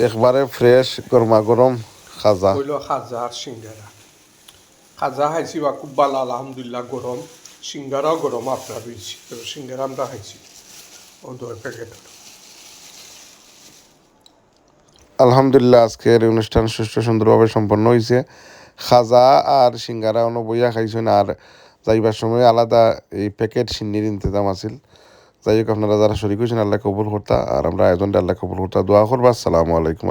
একবারে ফ্রেশ গরমা গরম খাজা হইল খাজা আর সিঙ্গারা খাজা খাইছি বা খুব ভালো আলহামদুলিল্লাহ গরম সিঙ্গারাও গরম আপনার বেশি সিঙ্গারা আমরা খাইছি দই প্যাকেট আলহামদুলিল্লাহ আজকের এই অনুষ্ঠান সুষ্ঠু সুন্দরভাবে সম্পন্ন হয়েছে খাজা আর সিঙ্গারা অন্য বইয়া খাইছেন আর যাইবার সময় আলাদা এই প্যাকেট সিন্নির ইন্তজাম আছিল যাই হোক আপনারা যারা শরীর হয়েছেন আল্লাহ কবুল করতা আর আমরা আয়োজনটা আল্লাহ কবুল করতা দোয়া করবা আসসালামু আলাইকুম।